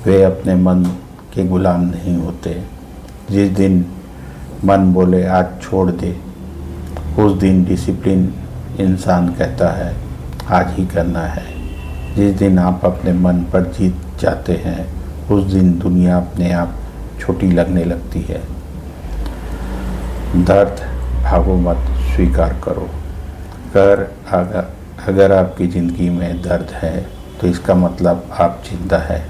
वे अपने मन के गुलाम नहीं होते। जिस दिन मन बोले आज छोड़ दे, उस दिन डिसिप्लिन इंसान कहता है आज ही करना है। जिस दिन आप अपने मन पर जीत जाते हैं, उस दिन दुनिया अपने आप छोटी लगने लगती है। दर्द भागो मत, स्वीकार करो। अगर आपकी ज़िंदगी में दर्द है तो इसका मतलब आप जिंदा है,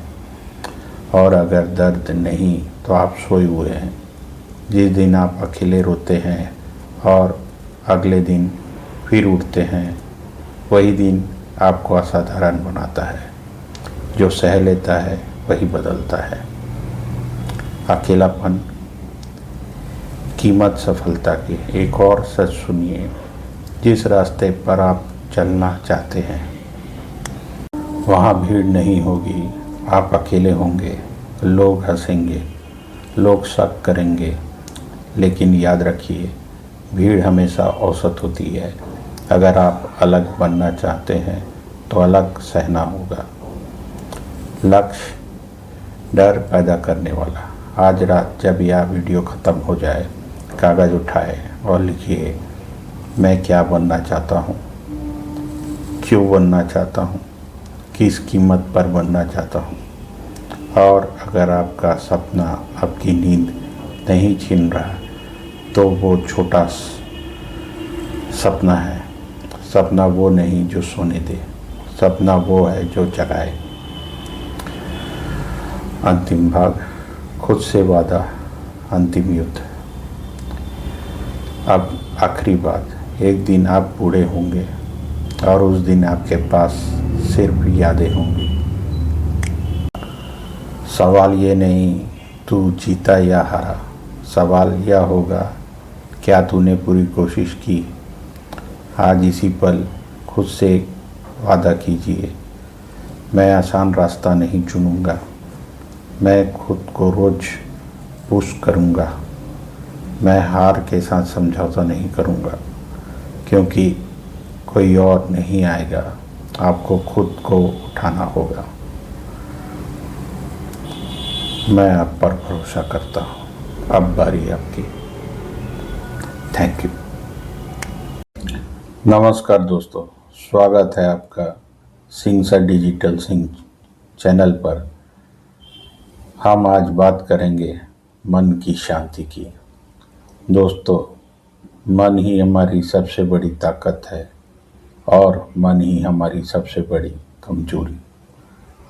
और अगर दर्द नहीं तो आप सोए हुए हैं। जिस दिन आप अकेले रोते हैं और अगले दिन फिर उठते हैं, वही दिन आपको असाधारण बनाता है। जो सह लेता है वही बदलता है। अकेलापन कीमत सफलता की। एक और सच सुनिए, जिस रास्ते पर आप चलना चाहते हैं वहाँ भीड़ नहीं होगी। आप अकेले होंगे, लोग हंसेंगे, लोग शक करेंगे, लेकिन याद रखिए भीड़ हमेशा औसत होती है। अगर आप अलग बनना चाहते हैं तो अलग सहना होगा। लक्ष्य डर पैदा करने वाला। आज रात जब यह वीडियो ख़त्म हो जाए, कागज़ उठाए और लिखिए मैं क्या बनना चाहता हूँ, क्यों बनना चाहता हूँ, किस कीमत पर बनना चाहता हूँ। और अगर आपका सपना आपकी नींद नहीं छीन रहा तो वो छोटा सपना है। सपना वो नहीं जो सोने दे, सपना वो है जो जगाए। अंतिम भाग, खुद से वादा, अंतिम युद्ध। अब आखिरी बात, एक दिन आप बूढ़े होंगे और उस दिन आपके पास सिर्फ यादें होंगी। सवाल ये नहीं तू जीता या हारा, सवाल यह होगा क्या तूने पूरी कोशिश की। आज इसी पल खुद से वादा कीजिए, मैं आसान रास्ता नहीं चुनूंगा, मैं खुद को रोज़ पुश करूंगा, मैं हार के साथ समझौता नहीं करूंगा, क्योंकि कोई और नहीं आएगा, आपको खुद को उठाना होगा। मैं आप पर भरोसा करता हूँ। अब बारी आपकी। Thank you. नमस्कार दोस्तों, स्वागत है आपका Singh sir digital Singh channel पर। हम आज बात करेंगे मन की शांति की। दोस्तों, मन ही हमारी सबसे बड़ी ताकत है और मन ही हमारी सबसे बड़ी कमजोरी।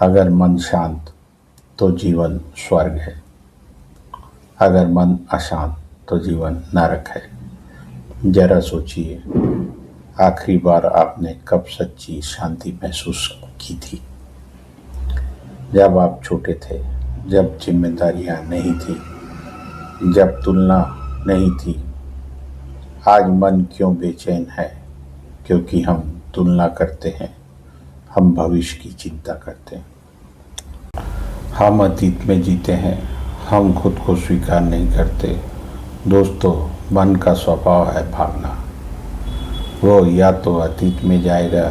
अगर मन शांत तो जीवन स्वर्ग है, अगर मन अशांत तो जीवन नरक है। जरा सोचिए, आखिरी बार आपने कब सच्ची शांति महसूस की थी? जब आप छोटे थे, जब जिम्मेदारियां नहीं थी, जब तुलना नहीं थी। आज मन क्यों बेचैन है? क्योंकि हम तुलना करते हैं, हम भविष्य की चिंता करते हैं, हम अतीत में जीते हैं, हम खुद को स्वीकार नहीं करते। दोस्तों, मन का स्वभाव है भागना। वो या तो अतीत में जाएगा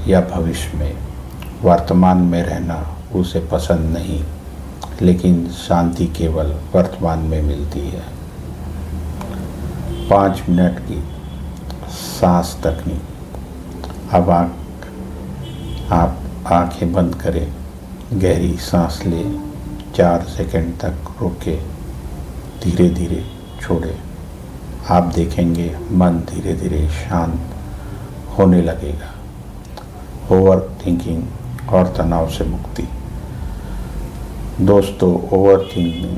या भविष्य में। वर्तमान में रहना उसे पसंद नहीं, लेकिन शांति केवल वर्तमान में मिलती है। 5 मिनट की सांस तकनीक। अब आप आंखें बंद करें, गहरी सांस लें, 4 सेकंड तक रोकें, धीरे धीरे छोड़ें। आप देखेंगे मन धीरे धीरे शांत होने लगेगा। ओवर थिंकिंग और तनाव से मुक्ति। दोस्तों, ओवर थिंकिंग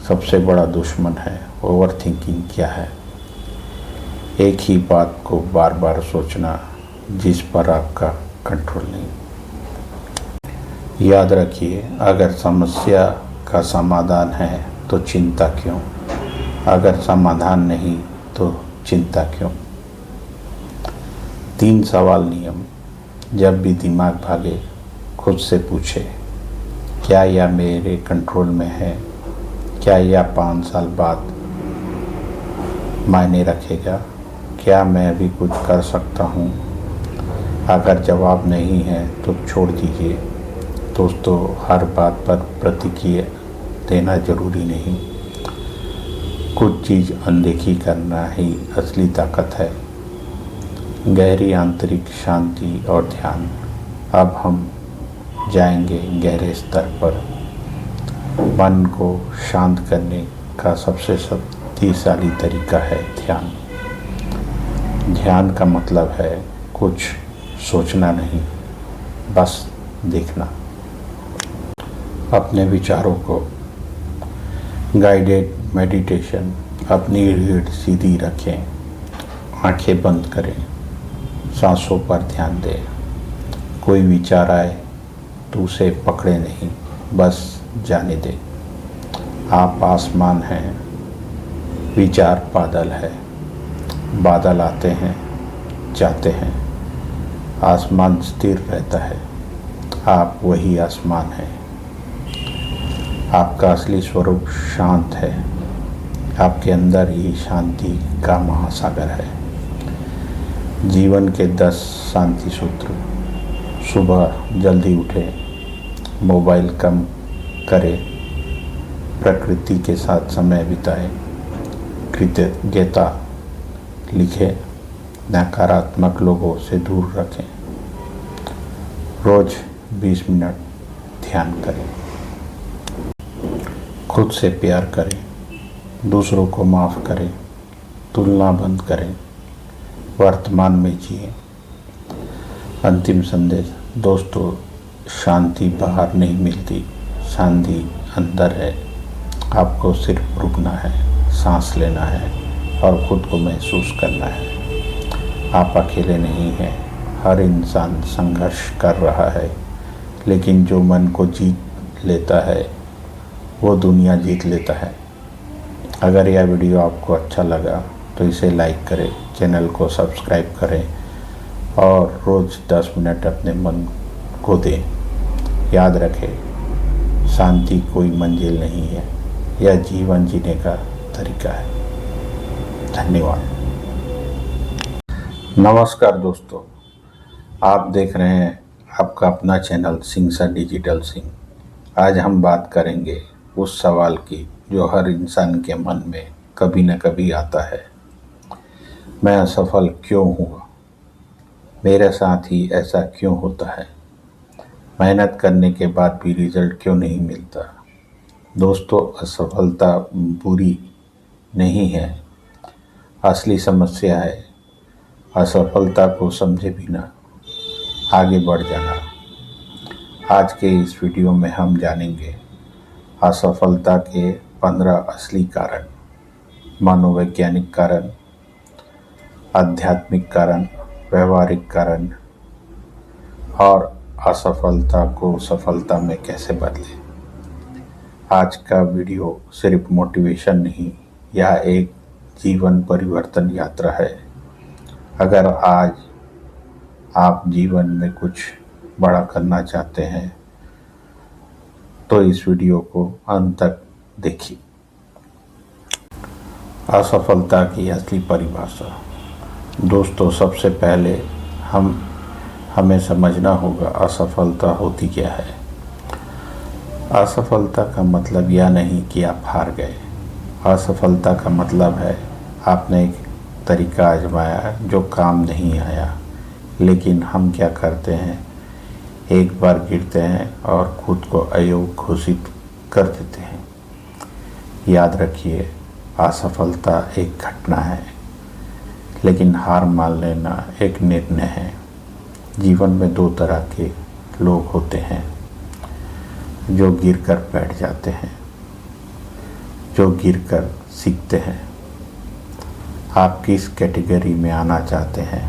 सबसे बड़ा दुश्मन है। ओवर थिंकिंग क्या है? एक ही बात को बार बार सोचना जिस पर आपका कंट्रोल नहीं। याद रखिए, अगर समस्या का समाधान है तो चिंता क्यों? अगर समाधान नहीं तो चिंता क्यों? 3 सवाल नियम। जब भी दिमाग भागे, खुद से पूछे क्या यह मेरे कंट्रोल में है? क्या यह 5 साल बाद मायने रखेगा? क्या मैं अभी कुछ कर सकता हूँ? अगर जवाब नहीं है तो छोड़ दीजिए। दोस्तों, हर बात पर प्रतिक्रिया देना जरूरी नहीं। कुछ चीज़ अनदेखी करना ही असली ताकत है। गहरी आंतरिक शांति और ध्यान। अब हम जाएंगे गहरे स्तर पर। मन को शांत करने का सबसे शक्तिशाली तरीका है ध्यान। ध्यान का मतलब है कुछ सोचना नहीं, बस देखना। अपने विचारों को। Guided meditation. अपनी रीढ़ सीधी रखें, आंखें बंद करें, सांसों पर ध्यान दें। कोई विचार आए तो उसे पकड़े नहीं, बस जाने दें। आप आसमान हैं, विचार बादल है। बादल आते हैं, जाते हैं, आसमान स्थिर रहता है। आप वही आसमान हैं। आपका असली स्वरूप शांत है। आपके अंदर ही शांति का महासागर है। जीवन के 10 शांति सूत्र। सुबह जल्दी उठें, मोबाइल कम करें, प्रकृति के साथ समय बिताएं, कृतज्ञता लिखें, नकारात्मक लोगों से दूर रखें। रोज 20 मिनट ध्यान करें। खुद से प्यार करें, दूसरों को माफ़ करें, तुलना बंद करें, वर्तमान में जिए। अंतिम संदेश। दोस्तों, शांति बाहर नहीं मिलती, शांति अंदर है। आपको सिर्फ रुकना है, सांस लेना है और खुद को महसूस करना है। आप अकेले नहीं हैं। हर इंसान संघर्ष कर रहा है, लेकिन जो मन को जीत लेता है वो दुनिया जीत लेता है। अगर यह वीडियो आपको अच्छा लगा तो इसे लाइक करें, चैनल को सब्सक्राइब करें और रोज़ 10 मिनट अपने मन को दें। याद रखें, शांति कोई मंजिल नहीं है, यह जीवन जीने का तरीका है। धन्यवाद। नमस्कार दोस्तों, आप देख रहे हैं आपका अपना channel Singh sir digital Singh. आज हम बात करेंगे उस सवाल की जो हर इंसान के मन में कभी न कभी आता है। मैं असफल क्यों हुआ? मेरे साथ ही ऐसा क्यों होता है? मेहनत करने के बाद भी रिजल्ट क्यों नहीं मिलता? दोस्तों, असफलता बुरी नहीं है। असली समस्या है असफलता को समझे बिना आगे बढ़ जाना। आज के इस वीडियो में हम जानेंगे असफलता के 15 असली कारण, मनोवैज्ञानिक कारण, आध्यात्मिक कारण, व्यवहारिक कारण और असफलता को सफलता में कैसे बदलें। आज का वीडियो सिर्फ मोटिवेशन नहीं, यह एक जीवन परिवर्तन यात्रा है। अगर आज आप जीवन में कुछ बड़ा करना चाहते हैं तो इस वीडियो को अंत तक देखिए। असफलता की असली परिभाषा। दोस्तों, सबसे पहले हमें समझना होगा असफलता होती क्या है। असफलता का मतलब यह नहीं कि आप हार गए। असफलता का मतलब है आपने एक तरीका आजमाया जो काम नहीं आया। लेकिन हम क्या करते हैं, एक बार गिरते हैं और खुद को अयोग्य घोषित कर देते हैं। याद रखिए, असफलता एक घटना है, लेकिन हार मान लेना एक निर्णय है। जीवन में 2 तरह के लोग होते हैं, जो गिरकर बैठ जाते हैं, जो गिरकर सीखते हैं। आप किस कैटेगरी में आना चाहते हैं?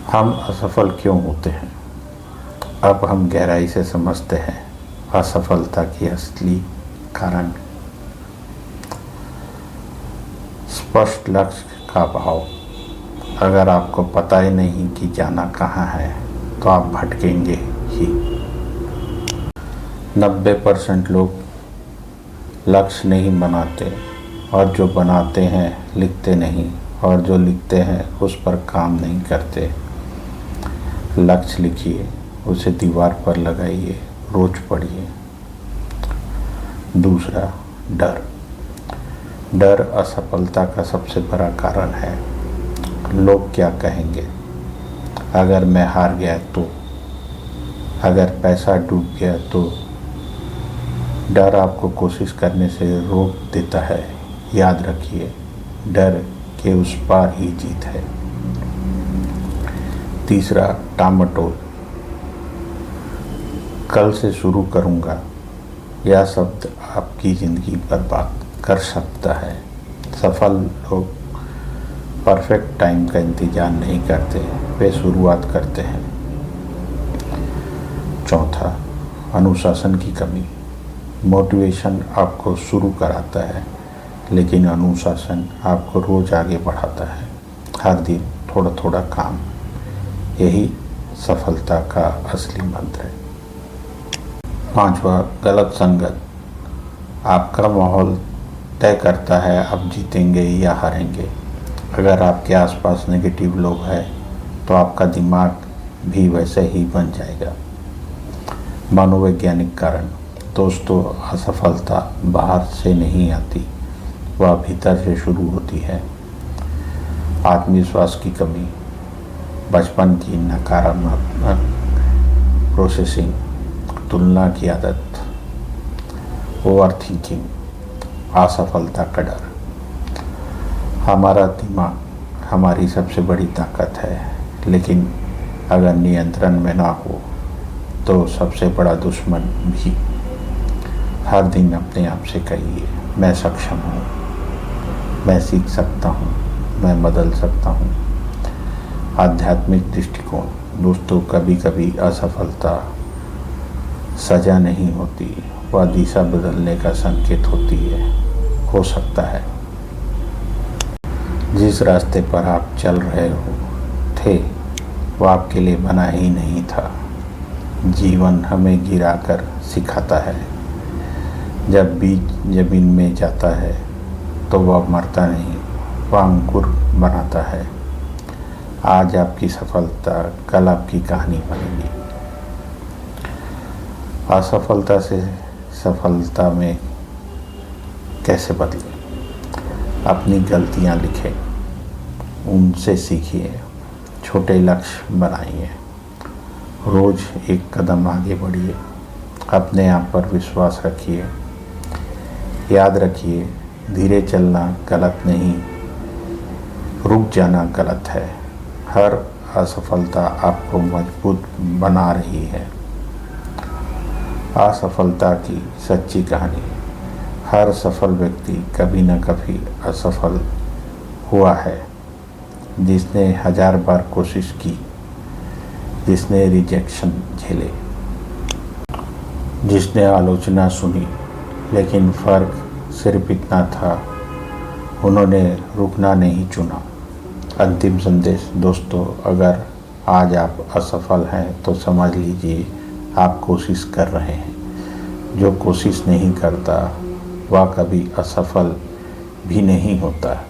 हम असफल क्यों होते हैं? अब हम गहराई से समझते हैं असफलता की असली कारण। स्पष्ट लक्ष्य का अभाव। अगर आपको पता ही नहीं कि जाना कहाँ है तो आप भटकेंगे ही। 90% लोग लक्ष्य नहीं बनाते और जो बनाते हैं लिखते नहीं, और जो लिखते हैं उस पर काम नहीं करते। लक्ष्य लिखिए, उसे दीवार पर लगाइए, रोज पढ़िए। दूसरा, डर। डर असफलता का सबसे बड़ा कारण है। लोग क्या कहेंगे, अगर मैं हार गया तो, अगर पैसा डूब गया तो। डर आपको कोशिश करने से रोक देता है। याद रखिए, डर के उस पार ही जीत है। तीसरा, टामटोल। कल से शुरू करूँगा, यह शब्द आपकी ज़िंदगी बर्बाद कर सकता है। सफल लोग परफेक्ट टाइम का इंतज़ार नहीं करते, वे शुरुआत करते हैं। चौथा, अनुशासन की कमी। मोटिवेशन आपको शुरू कराता है, लेकिन अनुशासन आपको रोज़ आगे बढ़ाता है। हर दिन थोड़ा थोड़ा काम, यही सफलता का असली मंत्र है। पांचवा, गलत संगत। आपका माहौल तय करता है आप जीतेंगे या हारेंगे। अगर आपके आसपास नेगेटिव लोग हैं तो आपका दिमाग भी वैसे ही बन जाएगा। मनोवैज्ञानिक कारण। दोस्तों, असफलता बाहर से नहीं आती, वह भीतर से शुरू होती है। आत्मविश्वास की कमी, बचपन की नकारात्मक प्रोसेसिंग, तुलना की आदत, ओवर थिंकिंग, असफलता का डर। हमारा दिमाग हमारी सबसे बड़ी ताकत है, लेकिन अगर नियंत्रण में ना हो तो सबसे बड़ा दुश्मन भी। हर दिन अपने आप से कहिए, मैं सक्षम हूँ, मैं सीख सकता हूँ, मैं बदल सकता हूँ। आध्यात्मिक दृष्टिकोण। दोस्तों, कभी कभी असफलता सजा नहीं होती, वह दिशा बदलने का संकेत होती है। हो सकता है जिस रास्ते पर आप चल रहे थे वो आपके लिए बना ही नहीं था। जीवन हमें गिराकर सिखाता है। जब बीज जमीन में जाता है तो वह मरता नहीं, वह अंकुर बनाता है। आज आपकी सफलता कल आपकी कहानी बनेगी। असफलता से सफलता में कैसे बदलें? अपनी गलतियां लिखें, उनसे सीखिए, छोटे लक्ष्य बनाइए, रोज एक कदम आगे बढ़िए, अपने आप पर विश्वास रखिए। याद रखिए, धीरे चलना गलत नहीं, रुक जाना गलत है। हर असफलता आपको मजबूत बना रही है। असफलता की सच्ची कहानी। हर सफल व्यक्ति कभी न कभी असफल हुआ है। जिसने 1000 बार कोशिश की, जिसने रिजेक्शन झेले, जिसने आलोचना सुनी, लेकिन फ़र्क सिर्फ इतना था, उन्होंने रुकना नहीं चुना। अंतिम संदेश। दोस्तों, अगर आज आप असफल हैं तो समझ लीजिए आप कोशिश कर रहे हैं। जो कोशिश नहीं करता वह कभी असफल भी नहीं होता,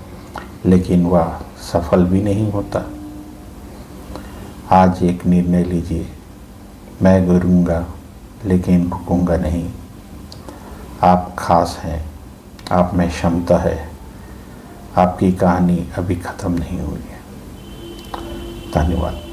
लेकिन वह सफल भी नहीं होता। आज एक निर्णय लीजिए, मैं गिरूंगा लेकिन रुकूंगा नहीं। आप खास हैं, आप में क्षमता है, आपकी कहानी अभी ख़त्म नहीं हुई है। धन्यवाद।